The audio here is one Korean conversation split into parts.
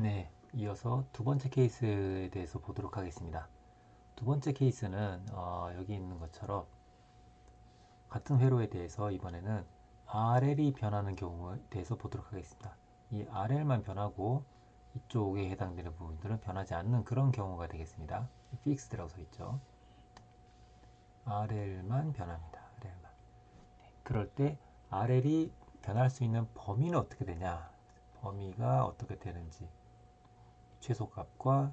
네, 이어서 두 번째 케이스에 대해서 보도록 하겠습니다. 두 번째 케이스는 여기 있는 것처럼 같은 회로에 대해서 이번에는 RL이 변하는 경우에 대해서 보도록 하겠습니다. 이 RL만 변하고 이쪽에 해당되는 부분들은 변하지 않는 그런 경우가 되겠습니다. fixed라고 써 있죠. RL만 변합니다. RL만. 그럴 때 RL이 변할 수 있는 범위는 어떻게 되냐? 범위가 어떻게 되는지 최소값과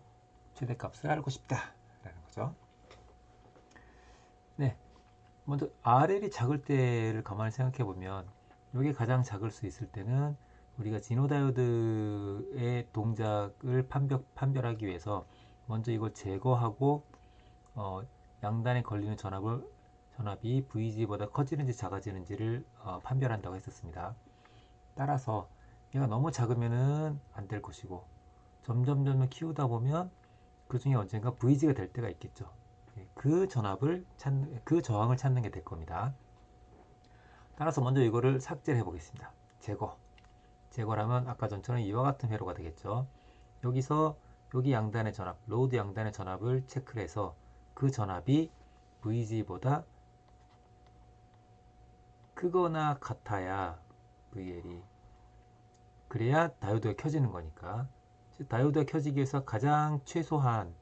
최대값을 알고 싶다라는 거죠. 네, 먼저 RL이 작을 때를 가만히 생각해 보면 이게 가장 작을 수 있을 때는 우리가 지노다이오드의 동작을 판별하기 위해서 먼저 이걸 제거하고 양단에 걸리는 전압이 VG보다 커지는지 작아지는지를 판별한다고 했었습니다. 따라서 얘가 너무 작으면은 안 될 것이고 점점 키우다 보면 그 중에 언젠가 VG가 될 때가 있겠죠. 그 그 저항을 찾는 게 될 겁니다. 따라서 먼저 이거를 삭제를 해보겠습니다. 제거라면 아까 전처럼 이와 같은 회로가 되겠죠. 여기서 여기 양단의 전압, 로드 양단의 전압을 체크를 해서 그 전압이 VG보다 크거나 같아야 VL이 그래야 다이오드가 켜지는 거니까 다이오드가 켜지기 위해서 가장 최소한이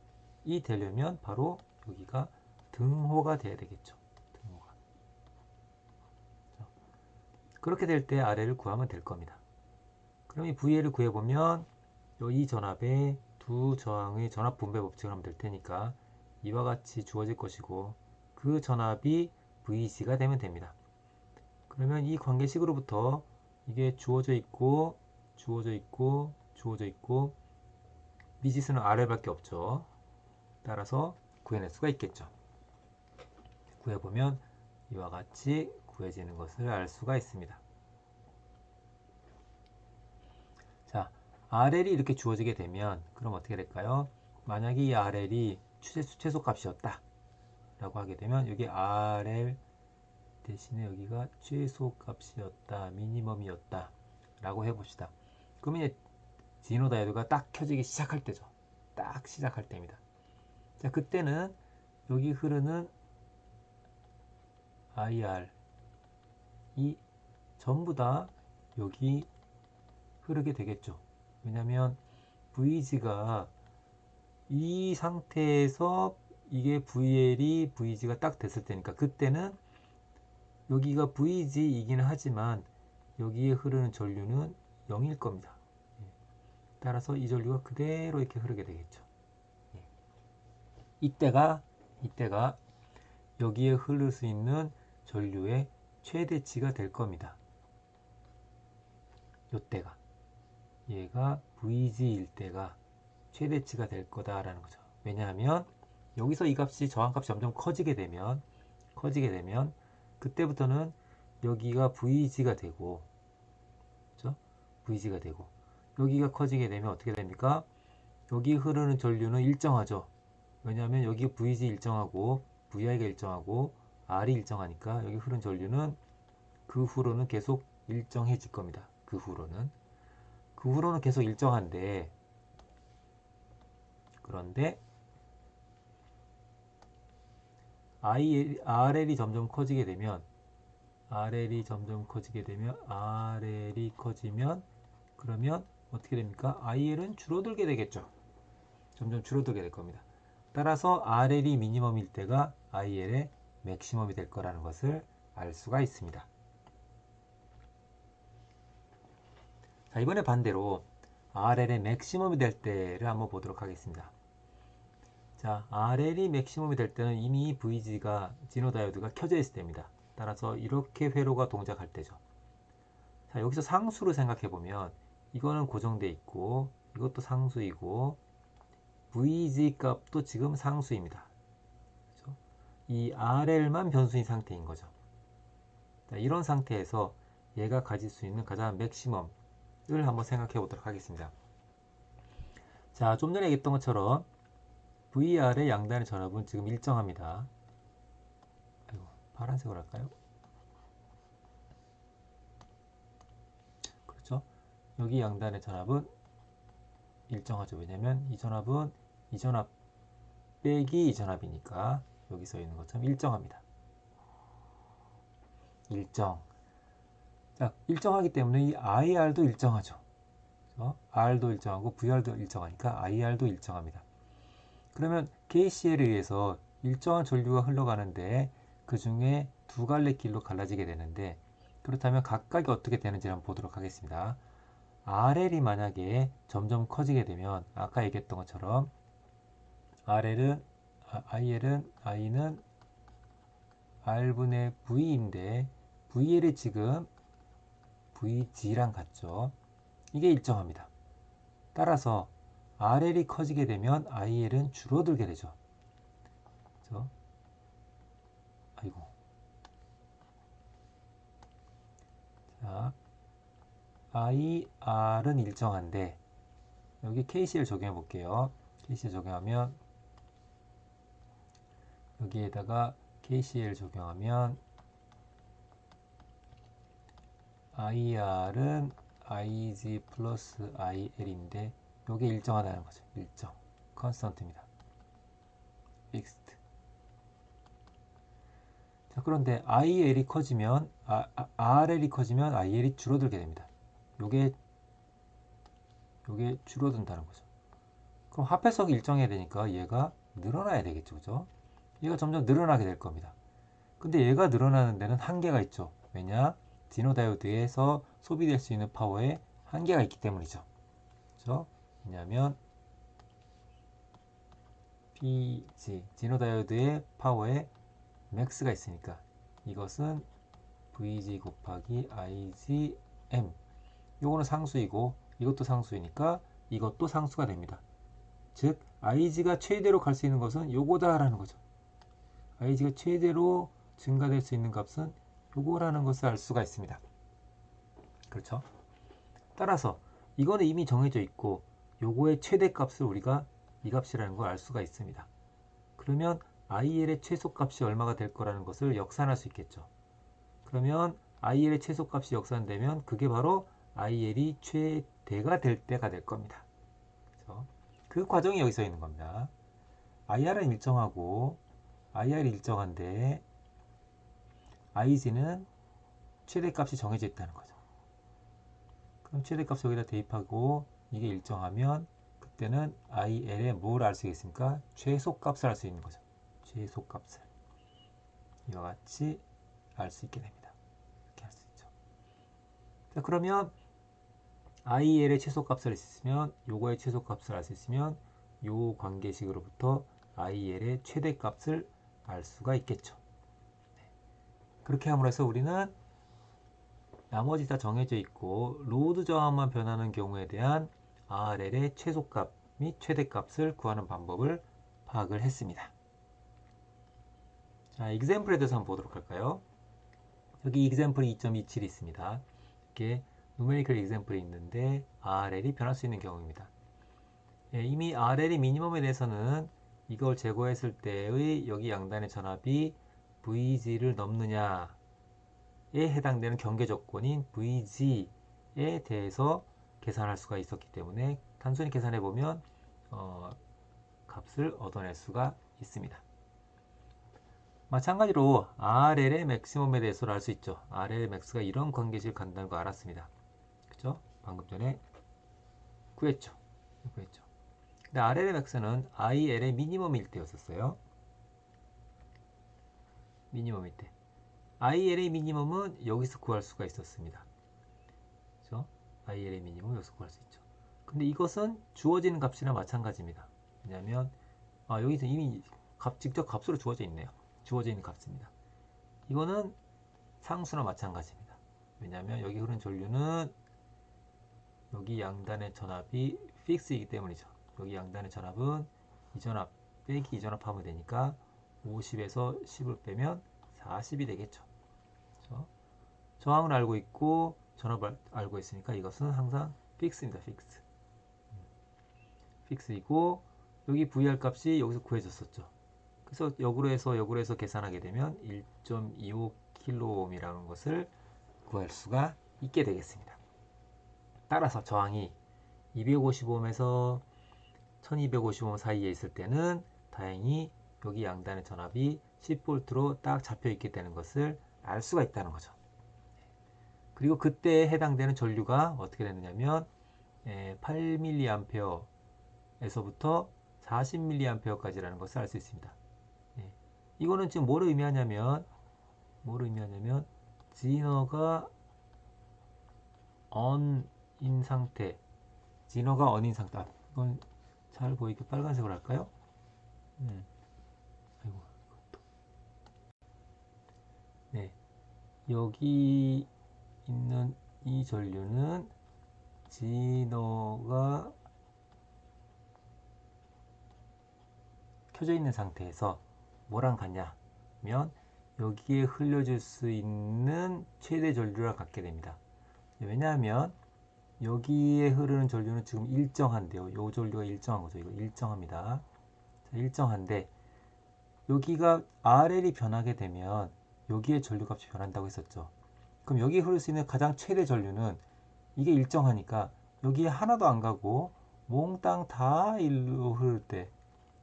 되려면 바로 여기가 등호가 돼야 되겠죠. 등호가. 그렇게 될 때 RL을 구하면 될 겁니다. 그럼 이 VL을 구해보면 이 전압의 두 저항의 전압 분배 법칙을 하면 될 테니까 이와 같이 주어질 것이고 그 전압이 VG가 되면 됩니다. 그러면 이 관계식으로부터 이게 주어져 있고 미지수는 RL밖에 없죠. 따라서 구해낼 수가 있겠죠. 구해보면 이와 같이 구해지는 것을 알 수가 있습니다. 자, RL이 이렇게 주어지게 되면 그럼 어떻게 될까요? 만약에 이 RL이 최소값이었다 라고 하게 되면 여기 RL 대신에 여기가 최소값이었다, 미니멈이었다 라고 해봅시다. 그러면 이제 지노 다이오드가 딱 켜지기 시작할 때죠. 딱 시작할 때입니다. 자, 그때는 여기 흐르는 IR이 전부 다 여기 흐르게 되겠죠. 왜냐하면 VG가 이 상태에서 이게 VL이 VG가 딱 됐을 때니까 그때는 여기가 VG이기는 하지만 여기에 흐르는 전류는 0일 겁니다. 따라서 이 전류가 그대로 이렇게 흐르게 되겠죠. 이때가 여기에 흐를 수 있는 전류의 최대치가 될 겁니다. 요때가 얘가 VG일 때가 최대치가 될 거다라는 거죠. 왜냐하면 여기서 이 값이 저항값이 점점 커지게 되면 그때부터는 여기가 VG가 되고 그렇죠? VG가 되고 여기가 커지게 되면 어떻게 됩니까? 여기 흐르는 전류는 일정하죠. 왜냐하면 여기 VG 일정하고 VI가 일정하고 R이 일정하니까 여기 흐르는 전류는 그 후로는 계속 일정해질 겁니다. 그 후로는 계속 일정한데 그런데 RL이 점점 커지게 되면 RL이 커지면 그러면 어떻게 됩니까? IL은 줄어들게 되겠죠. 점점 줄어들게 될 겁니다. 따라서 RL이 미니멈일 때가 IL의 맥시멈이 될 거라는 것을 알 수가 있습니다. 자, 이번에 반대로 RL의 맥시멈이 될 때를 한번 보도록 하겠습니다. 자, RL이 맥시멈이 될 때는 이미 VG가 지노다이오드가 켜져 있을 때입니다. 따라서 이렇게 회로가 동작할 때죠. 자, 여기서 상수로 생각해 보면 이거는 고정돼 있고 이것도 상수이고 VG 값도 지금 상수입니다. 그렇죠? 이 RL만 변수인 상태인 거죠. 자, 이런 상태에서 얘가 가질 수 있는 가장 맥시멈을 한번 생각해 보도록 하겠습니다. 자, 좀 전에 얘기했던 것처럼 VR의 양단의 전압은 지금 일정합니다. 아이고, 파란색으로 할까요? 그렇죠? 여기 양단의 전압은 일정하죠. 왜냐면 이 전압은 이 전압 빼기 이 전압이니까 여기 써 있는 것처럼 일정합니다. 일정. 자, 일정하기 때문에 이 IR도 일정하죠. R도 일정하고 VR도 일정하니까 IR도 일정합니다. 그러면 KCL에 의해서 일정한 전류가 흘러가는데 그 중에 두 갈래 길로 갈라지게 되는데, 그렇다면 각각이 어떻게 되는지 한번 보도록 하겠습니다. RL이 만약에 점점 커지게 되면 아까 얘기했던 것처럼 I는 R분의 V인데 VL이 지금 VG랑 같죠. 이게 일정합니다. 따라서 RL이 커지게 되면 IL은 줄어들게 되죠. 그렇죠? 아이고. 자, IR은 일정한데 여기 KCL 적용해 볼게요. KCL 적용하면 여기에다가 KCL 적용하면 IR은 IG 플러스 IL인데 이게 일정하다는 거죠. 일정. 컨스턴트입니다. 픽스드. 자, 그런데 IL이 커지면 RL이 커지면 IL이 줄어들게 됩니다. 요게 줄어든다는 거죠. 그럼 합해석이 일정해야 되니까 얘가 늘어나야 되겠죠. 그죠? 얘가 점점 늘어나게 될 겁니다. 근데 얘가 늘어나는 데는 한계가 있죠. 왜냐? 디노다이오드에서 소비될 수 있는 파워에 한계가 있기 때문이죠. 그죠? 왜냐하면 PG, 디노다이오드의 파워에 맥스가 있으니까 이것은 VG 곱하기 IGM, 요거는 상수이고 이것도 상수이니까 이것도 상수가 됩니다. 즉 IG가 최대로 갈 수 있는 것은 요거다라는 거죠. IG가 최대로 증가될 수 있는 값은 요거라는 것을 알 수가 있습니다. 그렇죠? 따라서 이거는 이미 정해져 있고 요거의 최대값을 우리가 이 값이라는 걸 알 수가 있습니다. 그러면 IL의 최소값이 얼마가 될 거라는 것을 역산할 수 있겠죠. 그러면 IL의 최소값이 역산되면 그게 바로 IL이 최대가 될 때가 될 겁니다. 그래서 그 과정이 여기서 있는 겁니다. IR은 일정하고 IR이 일정한데 IG는 최대값이 정해져 있다는 거죠. 그럼 최대값 여기다 대입하고 이게 일정하면 그때는 IL의 뭘 알 수 있겠습니까? 최소값을 알 수 있는 거죠. 최소값을 이와 같이 알 수 있게 됩니다. 이렇게 할 수 있죠. 자, 그러면 IL의 최소값을 알 수 있으면 요거의 최소값을 알 수 있으면 요 관계식으로부터 IL의 최대값을 알 수가 있겠죠. 그렇게 함으로써 우리는 나머지 다 정해져 있고 로드 저항만 변하는 경우에 대한 RL의 최소값 및 최대값을 구하는 방법을 파악을 했습니다. 자, example에 대해서 한번 보도록 할까요? 여기 example 2.27이 있습니다. 이렇게 numerical example이 있는데 RL이 변할 수 있는 경우입니다. 예, 이미 RL이 미니멈에 대해서는 이걸 제거했을 때의 여기 양단의 전압이 VG를 넘느냐에 해당되는 경계 조건인 VG에 대해서 계산할 수가 있었기 때문에 단순히 계산해 보면 값을 얻어낼 수가 있습니다. 마찬가지로 RL의 맥시멈에 대해서도 알 수 있죠. RL의 맥스가 이런 관계식을 간다는 거 알았습니다. 그죠? 방금 전에 구했죠. 근데 RL의 맥스는 IL의 미니멈일 때였었어요. 미니멈일 때. IL의 미니멈은 여기서 구할 수가 있었습니다. 그죠? IL의 미니멈 여기서 구할 수 있죠. 근데 이것은 주어지는 값이나 마찬가지입니다. 왜냐하면 여기서 이미 직접 값으로 주어져 있네요. 주어져 있는 값입니다. 이거는 상수나 마찬가지입니다. 왜냐하면 여기 흐른 전류는 여기 양단의 전압이 픽스이기 때문이죠. 여기 양단의 전압은 이 전압 빼기 이 전압 하면 되니까 50에서 10을 빼면 40이 되겠죠. 그렇죠? 저항을 알고 있고 전압을 알고 있으니까 이것은 항상 픽스입니다. 픽스이고 여기 VR 값이 여기서 구해졌었죠. 그래서 역으로 해서 계산하게 되면 1.25kΩ이라는 것을 구할 수가 있게 되겠습니다. 따라서 저항이 255옴에서 1255옴 사이에 있을 때는 다행히 여기 양단의 전압이 10V로 딱 잡혀 있게 되는 것을 알 수가 있다는 거죠. 그리고 그때에 해당되는 전류가 어떻게 되느냐면 8mA에서부터 40mA까지라는 것을 알 수 있습니다. 이거는 지금 뭐를 의미하냐면 진어가 언인 상태, 진어가 언인 상태. 이건 잘 보이게 빨간색으로 할까요? 아이고, 네, 여기 있는 이 전류는 진어가 켜져 있는 상태에서 뭐랑 같냐면 여기에 흘려줄 수 있는 최대 전류랑 같게 됩니다. 왜냐하면 여기에 흐르는 전류는 지금 일정한데요. 이 전류가 일정한 거죠. 이거 일정합니다. 자, 일정한데 여기가 RL이 변하게 되면 여기에 전류값이 변한다고 했었죠. 그럼 여기에 흐를 수 있는 가장 최대 전류는 이게 일정하니까 여기에 하나도 안 가고 몽땅 다 일로 흐를 때,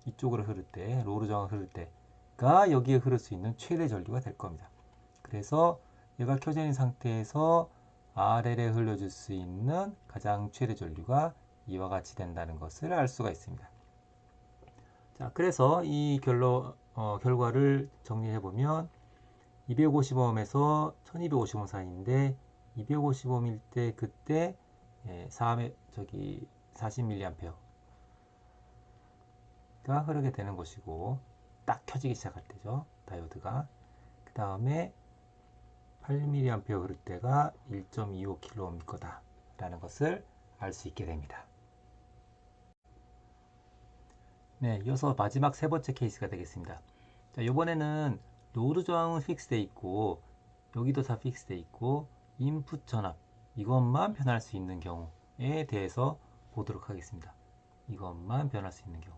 이쪽으로 흐를 때, 로르정을 흐를 때가 여기에 흐를 수 있는 최대 전류가 될 겁니다. 그래서 얘가 켜져 있는 상태에서 RL에 흘려줄 수 있는 가장 최대 전류가 이와 같이 된다는 것을 알 수가 있습니다. 자, 그래서 이 결과를 정리해 보면 250옴에서 1250옴 사이인데 250옴일 때 그때 40mA가 흐르게 되는 것이고 딱 켜지기 시작할 때죠. 다이오드가. 그 다음에 8mA 흐를 때가 1.25kΩ일 거다 라는 것을 알 수 있게 됩니다. 네, 이어서 마지막 세 번째 케이스가 되겠습니다. 자, 이번에는 로드 저항은 픽스되어 있고 여기도 다 픽스되어 있고 인풋 전압 이것만 변할 수 있는 경우에 대해서 보도록 하겠습니다. 이것만 변할 수 있는 경우.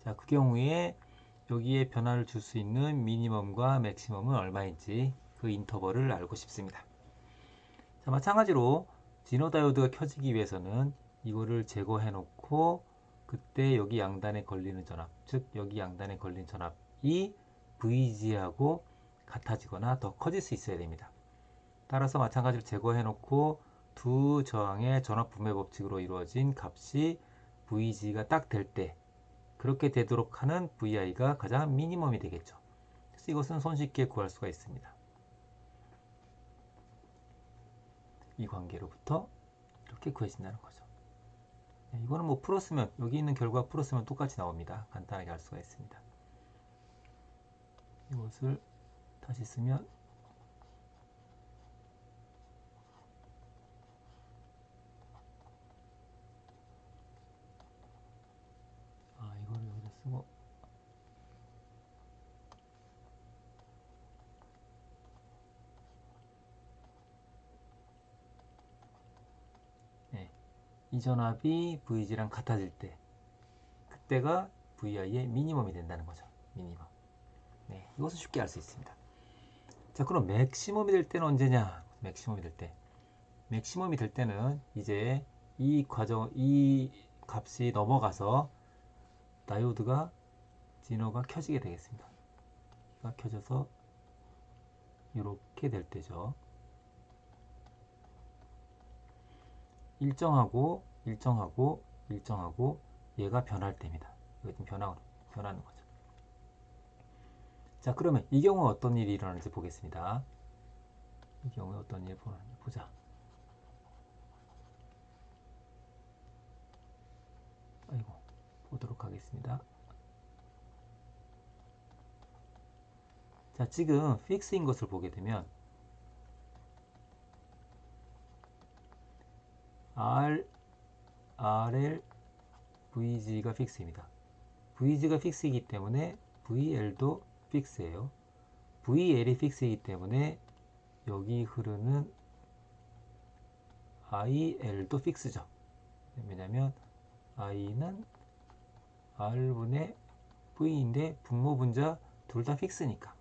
자, 그 경우에 여기에 변화를 줄 수 있는 미니멈과 맥시멈은 얼마인지 그 인터벌을 알고 싶습니다. 자, 마찬가지로 진호 다이오드가 켜지기 위해서는 이거를 제거해 놓고 그때 여기 양단에 걸리는 전압, 즉 여기 양단에 걸린 전압이 VG하고 같아지거나 더 커질 수 있어야 됩니다. 따라서 마찬가지로 제거해 놓고 두 저항의 전압 분배 법칙으로 이루어진 값이 VG가 딱 될 때 그렇게 되도록 하는 VI가 가장 미니멈이 되겠죠. 그래서 이것은 손쉽게 구할 수가 있습니다. 이 관계로부터 이렇게 구해진다는 거죠. 이거는 뭐 풀었으면 여기 있는 결과 풀었으면 똑같이 나옵니다. 간단하게 할 수가 있습니다. 이것을 다시 쓰면 이거를 여기다 쓰고 네, 이 전압이 VG랑 같아질 때 그때가 VI의 미니멈이 된다는 거죠. 미니멈. 네, 이것을 쉽게 알 수 있습니다. 자, 그럼 맥시멈이 될 때는 언제냐? 맥시멈이 될 때. 맥시멈이 될 때는 이제 이 값이 넘어가서 다이오드가 진호가 켜지게 되겠습니다. 켜져서 이렇게 될 때죠. 일정하고 얘가 변할 때입니다. 이거 지금 변하는 거죠. 자, 그러면 이 경우 어떤 일이 일어나는지 보겠습니다. 이 경우에 어떤 일이 일어나는지 보자. 아이고, 보도록 하겠습니다. 자, 지금 픽스인 것을 보게 되면 RL, VG가 픽스입니다. VG가 픽스이기 때문에 VL도 픽스예요. VL이 픽스이기 때문에 여기 흐르는 IL도 픽스죠. 왜냐면 I는 R분의 V인데 분모 분자 둘 다 픽스니까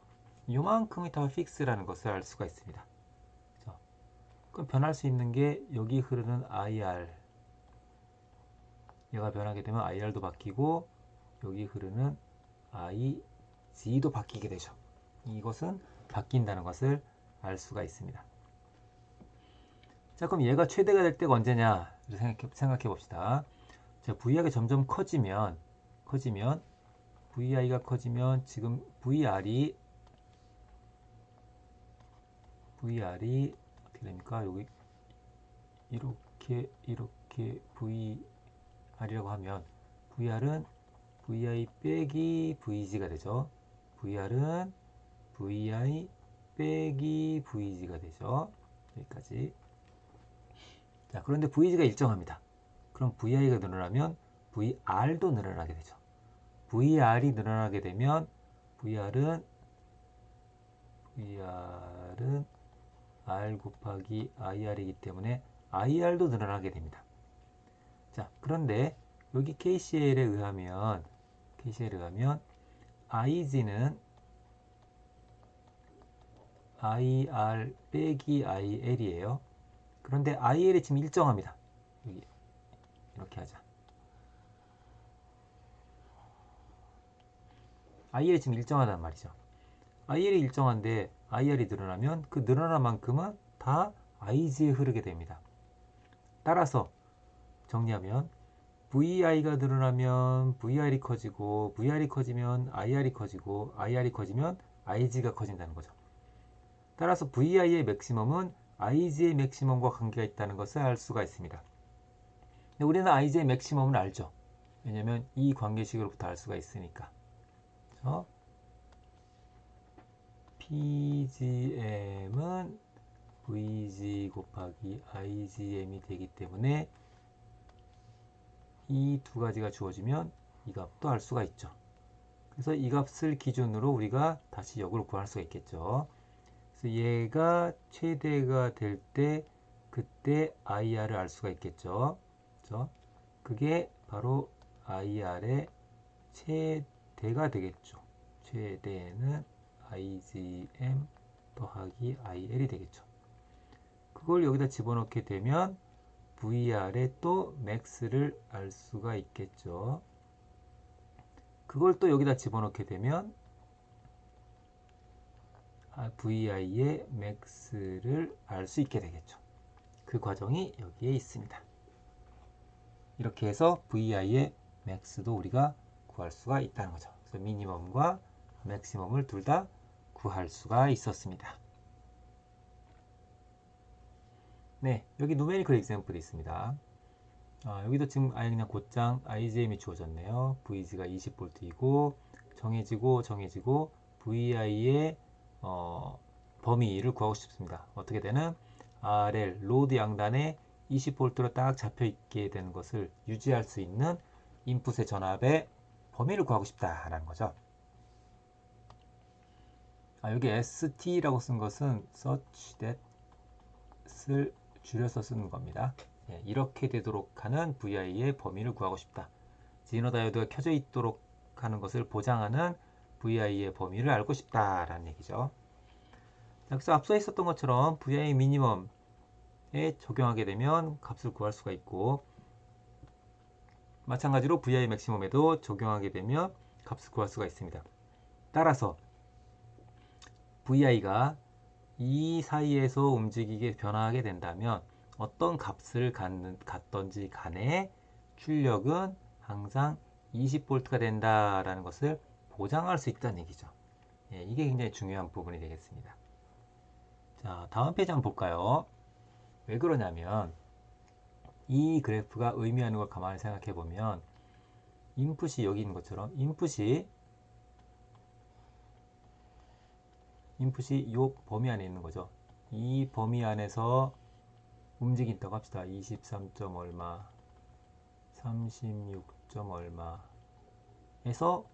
요만큼이 다 픽스라는 것을 알 수가 있습니다. 그럼 변할 수 있는 게 여기 흐르는 IR 얘가 변하게 되면 IR도 바뀌고 여기 흐르는 IG도 바뀌게 되죠. 이것은 바뀐다는 것을 알 수가 있습니다. 자, 그럼 얘가 최대가 될 때가 언제냐 생각해 봅시다. 자, VI가 점점 커지면 VI가 커지면 지금 VR이 어떻게 됩니까? 여기 이렇게 VR이라고 하면 VR은 VI 빼기 VG가 되죠. VR은 VI 빼기 VG가 되죠. 여기까지. 자, 그런데 VG가 일정합니다. 그럼 VI가 늘어나면 VR도 늘어나게 되죠. VR이 늘어나게 되면 VR은 R 곱하기 IR이기 때문에 IR도 늘어나게 됩니다. 자, 그런데 여기 KCL에 의하면 IG는 IR 빼기 IL이에요. 그런데 IL이 지금 일정합니다. 여기 이렇게 하자. IL이 지금 일정하단 말이죠. IL이 일정한데 IR이 늘어나면 그 늘어난 만큼은 다 IG에 흐르게 됩니다. 따라서 정리하면 VI가 늘어나면 VR이 커지고 VR이 커지면 IR이 커지고 IR이 커지면 IG가 커진다는 거죠. 따라서 VI의 맥시멈은 IG의 맥시멈과 관계가 있다는 것을 알 수가 있습니다. 우리는 IG의 맥시멈을 알죠. 왜냐하면 이 관계식으로부터 알 수가 있으니까. 그래서 PGM은 VG 곱하기 IGM이 되기 때문에 이 두 가지가 주어지면 이 값도 알 수가 있죠. 그래서 이 값을 기준으로 우리가 다시 역으로 구할 수가 있겠죠. 그래서 얘가 최대가 될 때 그때 IR을 알 수가 있겠죠. 그렇죠? 그게 바로 IR의 최대가 되겠죠. 최대는 IGM 더하기 IL이 되겠죠. 그걸 여기다 집어넣게 되면 VR의 또 맥스를 알 수가 있겠죠. 그걸 또 여기다 집어넣게 되면 VI의 맥스를 알 수 있게 되겠죠. 그 과정이 여기에 있습니다. 이렇게 해서 VI의 맥스도 우리가 구할 수가 있다는 거죠. 그래서 미니멈과 맥시멈을 둘 다 구할 수가 있었습니다. 네, 여기 누메리컬 example이 있습니다. 여기도 지금 아예 그냥 곧장 IGM이 주어졌네요. VG가 20V이고 정해지고 VI의 범위를 구하고 싶습니다. 어떻게 되는 RL 로드 양단에 20V로 딱 잡혀 있게 되는 것을 유지할 수 있는 인풋의 전압의 범위를 구하고 싶다라는 거죠. 여기 ST라고 쓴 것은 such that을 줄여서 쓰는 겁니다. 이렇게 되도록 하는 VI의 범위를 구하고 싶다. 지노 다이오드가 켜져 있도록 하는 것을 보장하는 VI의 범위를 알고 싶다라는 얘기죠. 그래서 앞서 있었던 것처럼 VI 미니멈에 적용하게 되면 값을 구할 수가 있고, 마찬가지로 VI 맥시멈에도 적용하게 되면 값을 구할 수가 있습니다. 따라서 VI가 이 사이에서 움직이게 변화하게 된다면 어떤 값을 갖던지 간에 출력은 항상 20V가 된다라는 것을 보장할 수 있다는 얘기죠. 이게 굉장히 중요한 부분이 되겠습니다. 자, 다음 페이지 한번 볼까요? 왜 그러냐면 이 그래프가 의미하는 걸 가만히 생각해 보면 인풋이 여기 있는 것처럼 인풋이 이 범위 안에 있는 거죠. 이 범위 안에서 움직인다고 합시다. 23. 얼마, 36. 얼마 에서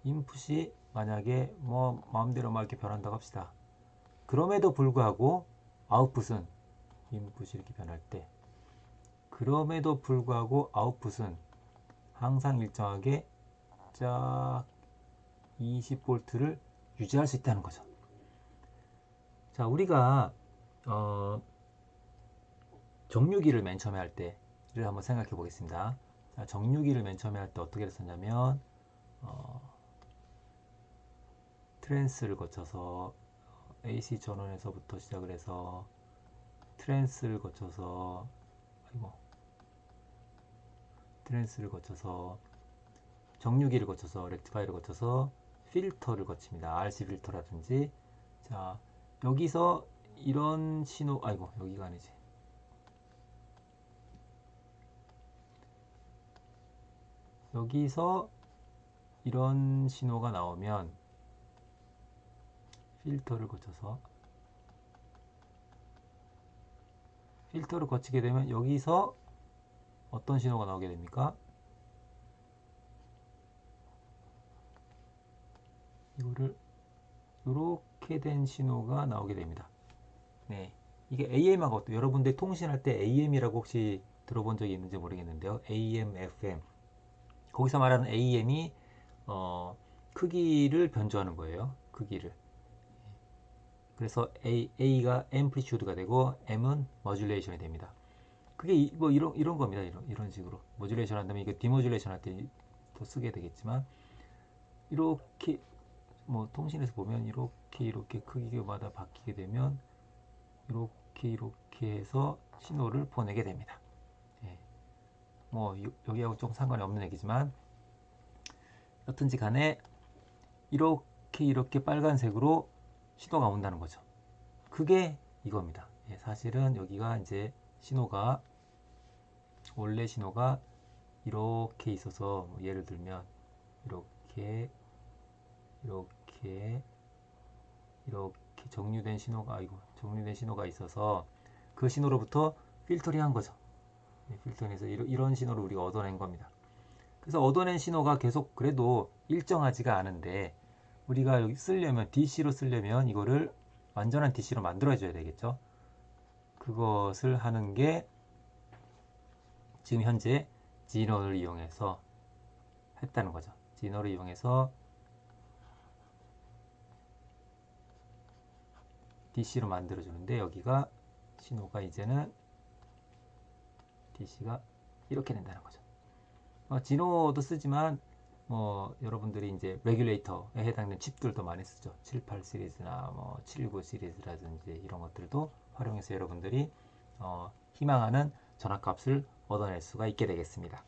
인풋이 만약에 뭐 마음대로 막 이렇게 변한다고 합시다. 그럼에도 불구하고 아웃풋은 인풋이 이렇게 변할 때 그럼에도 불구하고 아웃풋은 항상 일정하게 쫙 20V를 유지할 수 있다는 거죠. 자, 우리가 정류기를 맨 처음에 할 때를 한번 생각해 보겠습니다. 자, 정류기를 맨 처음에 할 때 어떻게 했었냐면 트랜스를 거쳐서 AC 전원에서부터 시작을 해서 트랜스를 거쳐서 아이고 트랜스를 거쳐서 정류기를 거쳐서 렉티파이를 거쳐서 필터를 거칩니다. RC 필터라든지. 자, 여기서 이런 신호, 아이고 여기가 아니지. 여기서 이런 신호가 나오면 필터를 거치게 되면 여기서 어떤 신호가 나오게 됩니까? 이거를 이렇게 된 신호가 나오게 됩니다. 네, 이게 AM하고 또 여러분들 통신할 때 AM이라고 혹시 들어본 적이 있는지 모르겠는데요. AM, FM. 거기서 말하는 AM이 크기를 변조하는 거예요. 크기를. 그래서 A가 앰플리튜드가 되고 M은 머듈레이션이 됩니다. 그게 뭐 이런 겁니다. 이런 식으로 모듈레이션 한다면 이거 디모듈레이션 할 때 더 쓰게 되겠지만 이렇게 뭐 통신에서 보면 이렇게 크기마다 바뀌게 되면 이렇게 해서 신호를 보내게 됩니다. 예. 뭐 여기하고 좀 상관이 없는 얘기지만 여튼지 간에 이렇게 빨간색으로 신호가 온다는 거죠. 그게 이겁니다. 예, 사실은 여기가 이제 신호가 원래 신호가 이렇게 있어서 뭐 예를 들면 이렇게 정류된 신호가 있어서 그 신호로부터 필터링한 거죠. 필터링해서 이런 신호를 우리가 얻어낸 겁니다. 그래서 얻어낸 신호가 계속 그래도 일정하지가 않은데 우리가 여기 쓰려면 DC로 쓰려면 이거를 완전한 DC로 만들어줘야 되겠죠. 그것을 하는 게 지금 현재 지너를 이용해서 했다는 거죠. 지너를 이용해서 DC로 만들어주는데 여기가 신호가 이제는 DC가 이렇게 된다는 거죠. 지노도 쓰지만 여러분들이 이제 레귤레이터에 해당되는 칩들도 많이 쓰죠. 78 시리즈나 뭐 79 시리즈라든지 이런 것들도 활용해서 여러분들이 희망하는 전압값을 얻어낼 수가 있게 되겠습니다.